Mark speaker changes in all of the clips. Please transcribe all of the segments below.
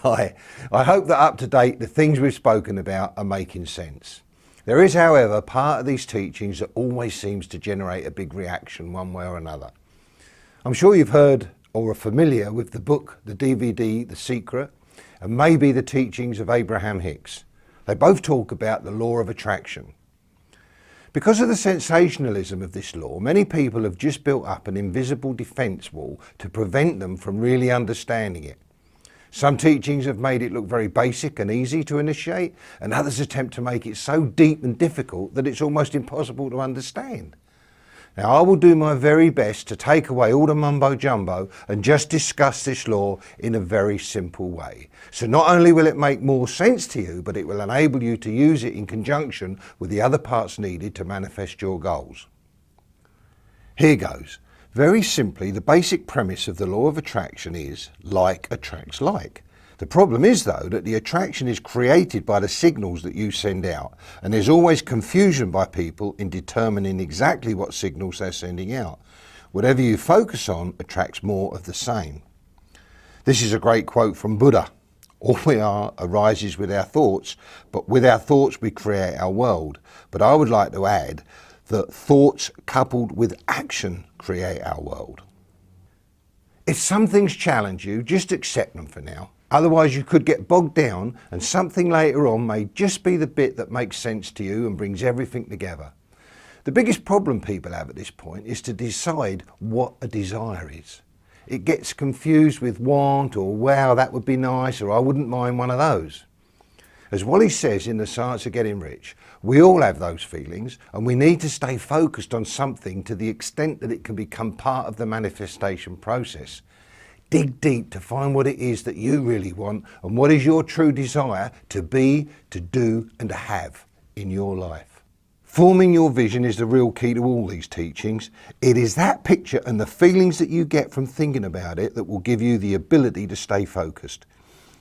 Speaker 1: Hi, I hope that up to date the things we've spoken about are making sense. There is, however, part of these teachings that always seems to generate a big reaction one way or another. I'm sure you've heard or are familiar with the book, the DVD, The Secret, and maybe the teachings of Abraham Hicks. They both talk about the law of attraction. Because of the sensationalism of this law, many people have just built up an invisible defence wall to prevent them from really understanding it. Some teachings have made it look very basic and easy to initiate, and others attempt to make it so deep and difficult that it's almost impossible to understand. Now, I will do my very best to take away all the mumbo jumbo and just discuss this law in a very simple way. So not only will it make more sense to you, but it will enable you to use it in conjunction with the other parts needed to manifest your goals. Here goes. Very simply, the basic premise of the law of attraction is like attracts like. The problem is, though, that the attraction is created by the signals that you send out, and there's always confusion by people in determining exactly what signals they're sending out. Whatever you focus on attracts more of the same. This is a great quote from Buddha. All we are arises with our thoughts, but with our thoughts we create our world. But I would like to add that thoughts coupled with action create our world. If some things challenge you, just accept them for now. Otherwise you could get bogged down, and something later on may just be the bit that makes sense to you and brings everything together. The biggest problem people have at this point is to decide what a desire is. It gets confused with want, or wow, that would be nice, or I wouldn't mind one of those. As Wally says in The Science of Getting Rich, we all have those feelings, and we need to stay focused on something to the extent that it can become part of the manifestation process. Dig deep to find what it is that you really want and what is your true desire to be, to do and to have in your life. Forming your vision is the real key to all these teachings. It is that picture and the feelings that you get from thinking about it that will give you the ability to stay focused.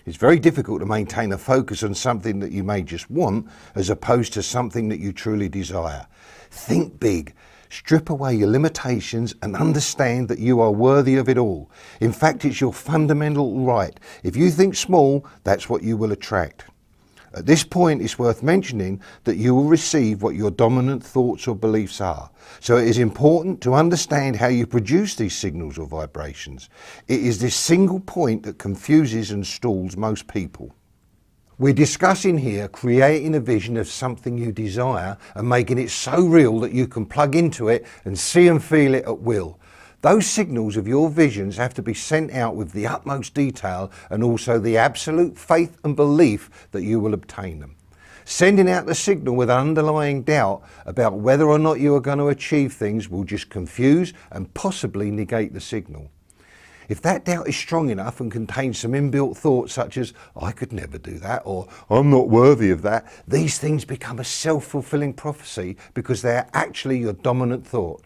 Speaker 1: It's very difficult to maintain a focus on something that you may just want as opposed to something that you truly desire. Think big. Strip away your limitations and understand that you are worthy of it all. In fact, it's your fundamental right. If you think small, that's what you will attract. At this point, it's worth mentioning that you will receive what your dominant thoughts or beliefs are. So it is important to understand how you produce these signals or vibrations. It is this single point that confuses and stalls most people. We're discussing here creating a vision of something you desire and making it so real that you can plug into it and see and feel it at will. Those signals of your visions have to be sent out with the utmost detail and also the absolute faith and belief that you will obtain them. Sending out the signal with underlying doubt about whether or not you are going to achieve things will just confuse and possibly negate the signal. If that doubt is strong enough and contains some inbuilt thoughts such as, I could never do that, or I'm not worthy of that, these things become a self-fulfilling prophecy because they are actually your dominant thought.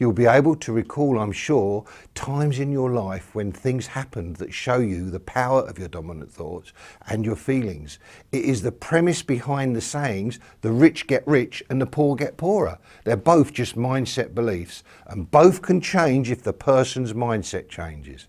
Speaker 1: You'll be able to recall, I'm sure, times in your life when things happened that show you the power of your dominant thoughts and your feelings. It is the premise behind the sayings, the rich get rich and the poor get poorer. They're both just mindset beliefs, and both can change if the person's mindset changes.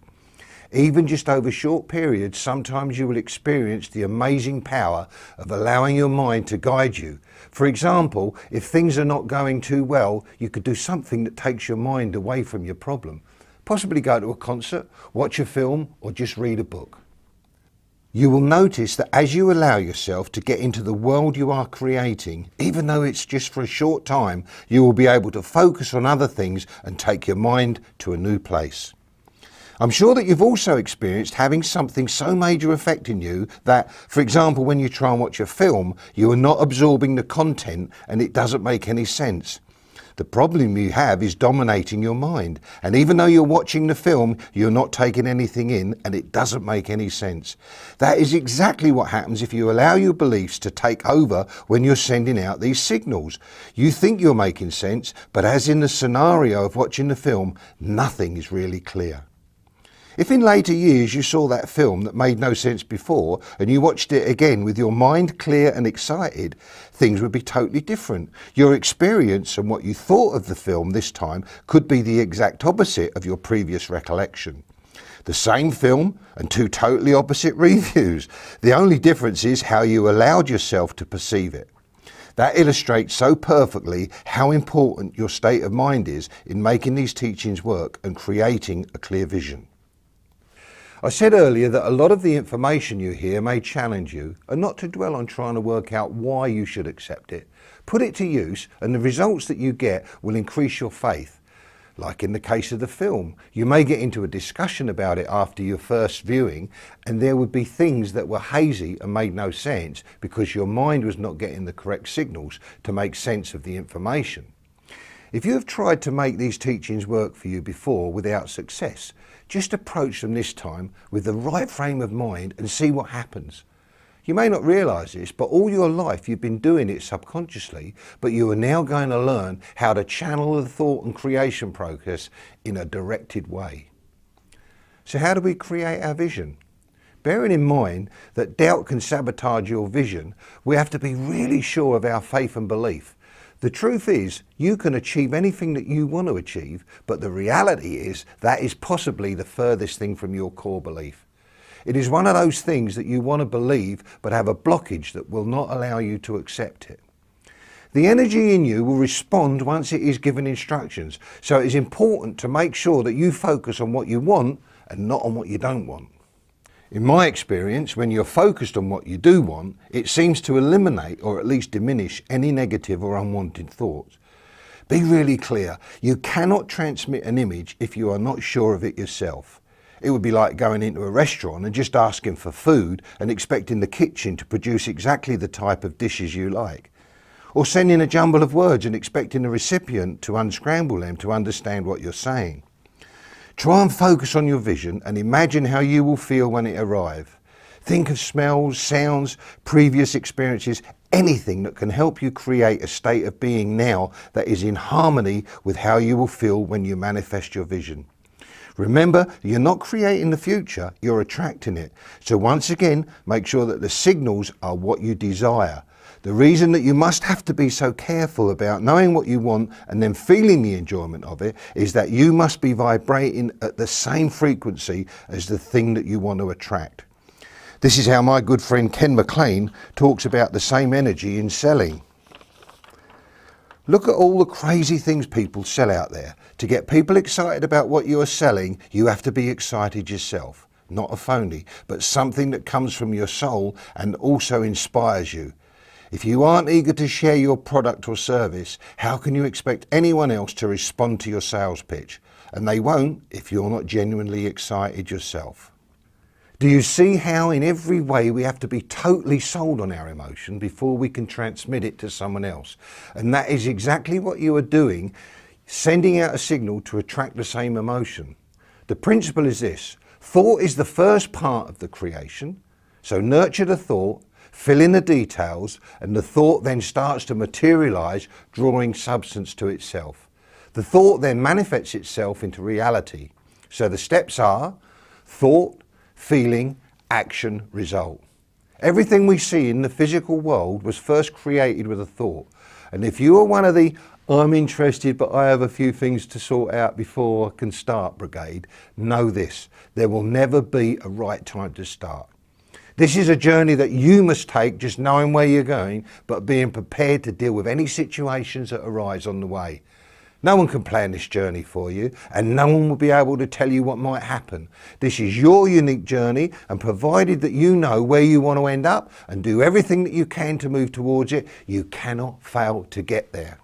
Speaker 1: Even just over short periods, sometimes you will experience the amazing power of allowing your mind to guide you. For example, if things are not going too well, you could do something that takes your mind away from your problem. Possibly go to a concert, watch a film, or just read a book. You will notice that as you allow yourself to get into the world you are creating, even though it's just for a short time, you will be able to focus on other things and take your mind to a new place. I'm sure that you've also experienced having something so major affecting you that, for example, when you try and watch a film, you are not absorbing the content and it doesn't make any sense. The problem you have is dominating your mind, and even though you're watching the film, you're not taking anything in and it doesn't make any sense. That is exactly what happens if you allow your beliefs to take over when you're sending out these signals. You think you're making sense, but as in the scenario of watching the film, nothing is really clear. If in later years you saw that film that made no sense before and you watched it again with your mind clear and excited, things would be totally different. Your experience and what you thought of the film this time could be the exact opposite of your previous recollection. The same film and two totally opposite reviews. The only difference is how you allowed yourself to perceive it. That illustrates so perfectly how important your state of mind is in making these teachings work and creating a clear vision. I said earlier that a lot of the information you hear may challenge you, and not to dwell on trying to work out why you should accept it. Put it to use and the results that you get will increase your faith. Like in the case of the film, you may get into a discussion about it after your first viewing, and there would be things that were hazy and made no sense because your mind was not getting the correct signals to make sense of the information. If you have tried to make these teachings work for you before without success, just approach them this time with the right frame of mind and see what happens. You may not realise this, but all your life you've been doing it subconsciously, but you are now going to learn how to channel the thought and creation process in a directed way. So how do we create our vision? Bearing in mind that doubt can sabotage your vision, we have to be really sure of our faith and belief. The truth is, you can achieve anything that you want to achieve, but the reality is that is possibly the furthest thing from your core belief. It is one of those things that you want to believe but have a blockage that will not allow you to accept it. The energy in you will respond once it is given instructions, so it is important to make sure that you focus on what you want and not on what you don't want. In my experience, when you're focused on what you do want, it seems to eliminate or at least diminish any negative or unwanted thoughts. Be really clear, you cannot transmit an image if you are not sure of it yourself. It would be like going into a restaurant and just asking for food and expecting the kitchen to produce exactly the type of dishes you like. Or sending a jumble of words and expecting the recipient to unscramble them to understand what you're saying. Try and focus on your vision and imagine how you will feel when it arrives. Think of smells, sounds, previous experiences, anything that can help you create a state of being now that is in harmony with how you will feel when you manifest your vision. Remember, you're not creating the future, you're attracting it. So once again, make sure that the signals are what you desire. The reason that you must have to be so careful about knowing what you want and then feeling the enjoyment of it is that you must be vibrating at the same frequency as the thing that you want to attract. This is how my good friend Ken McLean talks about the same energy in selling. Look at all the crazy things people sell out there. To get people excited about what you are selling, you have to be excited yourself. Not a phony, but something that comes from your soul and also inspires you. If you aren't eager to share your product or service, how can you expect anyone else to respond to your sales pitch? And they won't if you're not genuinely excited yourself. Do you see how in every way we have to be totally sold on our emotion before we can transmit it to someone else? And that is exactly what you are doing, sending out a signal to attract the same emotion. The principle is this: thought is the first part of the creation. So nurture the thought, fill in the details, and the thought then starts to materialize, drawing substance to itself. The thought then manifests itself into reality. So the steps are thought, feeling, action, result. Everything we see in the physical world was first created with a thought. And if you are one of the "I'm interested but I have a few things to sort out before I can start" brigade, know this: there will never be a right time to start. This is a journey that you must take, just knowing where you're going, but being prepared to deal with any situations that arise on the way. No one can plan this journey for you, and no one will be able to tell you what might happen. This is your unique journey, and provided that you know where you want to end up and do everything that you can to move towards it, you cannot fail to get there.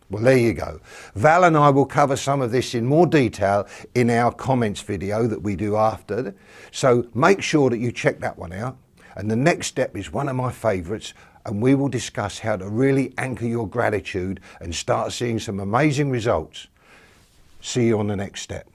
Speaker 1: Well, there you go. Val and I will cover some of this in more detail in our comments video that we do after. So make sure that you check that one out. And the next step is one of my favourites, and we will discuss how to really anchor your gratitude and start seeing some amazing results. See you on the next step.